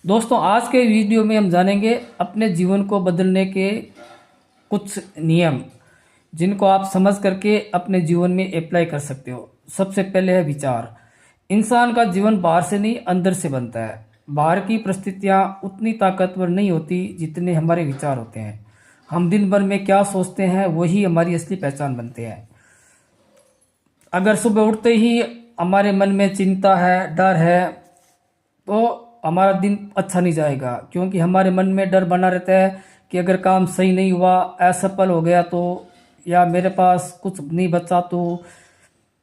दोस्तों, आज के वीडियो में हम जानेंगे अपने जीवन को बदलने के कुछ नियम जिनको आप समझ करके अपने जीवन में अप्लाई कर सकते हो। सबसे पहले है विचार। इंसान का जीवन बाहर से नहीं अंदर से बनता है। बाहर की परिस्थितियाँ उतनी ताकतवर नहीं होती जितने हमारे विचार होते हैं। हम दिन भर में क्या सोचते हैं वही हमारी असली पहचान बनते हैं। अगर सुबह उठते ही हमारे मन में चिंता है, डर है, तो हमारा दिन अच्छा नहीं जाएगा, क्योंकि हमारे मन में डर बना रहता है कि अगर काम सही नहीं हुआ, असफल हो गया तो, या मेरे पास कुछ नहीं बचा तो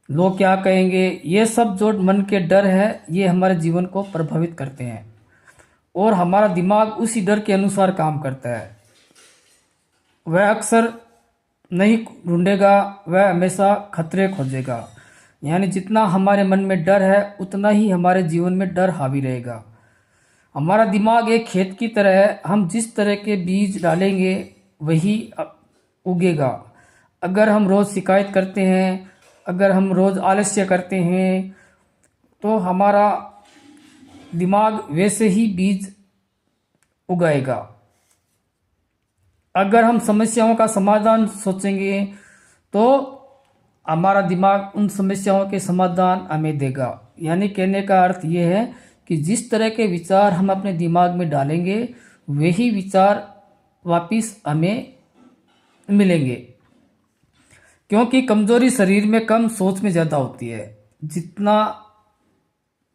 लोग क्या कहेंगे। ये सब जो मन के डर है ये हमारे जीवन को प्रभावित करते हैं और हमारा दिमाग उसी डर के अनुसार काम करता है। वह अक्सर नहीं ढूंढेगा, वह हमेशा खतरे खोजेगा। यानी जितना हमारे मन में डर है उतना ही हमारे जीवन में डर हावी रहेगा। हमारा दिमाग एक खेत की तरह है, हम जिस तरह के बीज डालेंगे वही उगेगा। अगर हम रोज़ शिकायत करते हैं, अगर हम रोज़ आलस्य करते हैं, तो हमारा दिमाग वैसे ही बीज उगाएगा। अगर हम समस्याओं का समाधान सोचेंगे तो हमारा दिमाग उन समस्याओं के समाधान हमें देगा। यानी कहने का अर्थ ये है कि जिस तरह के विचार हम अपने दिमाग में डालेंगे वही विचार वापिस हमें मिलेंगे। क्योंकि कमजोरी शरीर में कम, सोच में ज़्यादा होती है। जितना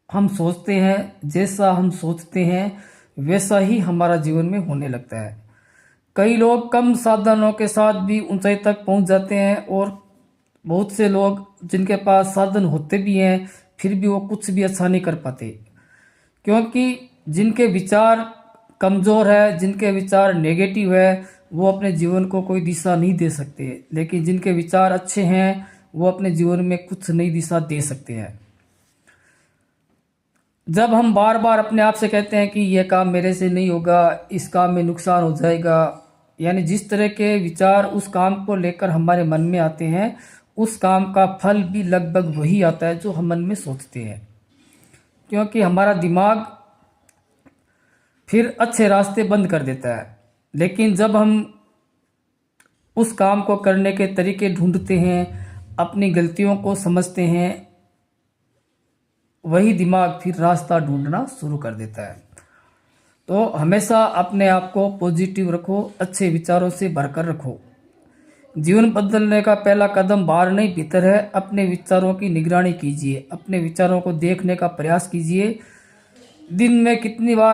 हम सोचते हैं, जैसा हम सोचते हैं वैसा ही हमारा जीवन में होने लगता है। कई लोग कम साधनों के साथ भी ऊंचाई तक पहुंच जाते हैं और बहुत से लोग जिनके पास साधन होते भी हैं फिर भी वो कुछ भी अच्छा नहीं कर पाते, क्योंकि जिनके विचार कमज़ोर है, जिनके विचार नेगेटिव है, वो अपने जीवन को कोई दिशा नहीं दे सकते। लेकिन जिनके विचार अच्छे हैं वो अपने जीवन में कुछ नई दिशा दे सकते हैं। जब हम बार बार अपने आप से कहते हैं कि यह काम मेरे से नहीं होगा, इस काम में नुकसान हो जाएगा, यानी जिस तरह के विचार उस काम को लेकर हमारे मन में आते हैं उस काम का फल भी लगभग वही आता है जो हम मन में सोचते हैं। क्योंकि हमारा दिमाग फिर अच्छे रास्ते बंद कर देता है। लेकिन जब हम उस काम को करने के तरीके ढूंढते हैं, अपनी गलतियों को समझते हैं, वही दिमाग फिर रास्ता ढूंढना शुरू कर देता है। तो हमेशा अपने आप को पॉजिटिव रखो, अच्छे विचारों से भरकर रखो। जीवन बदलने का पहला कदम बाहर नहीं भीतर है। अपने विचारों की निगरानी कीजिए, अपने विचारों को देखने का प्रयास कीजिए। दिन में कितनी बार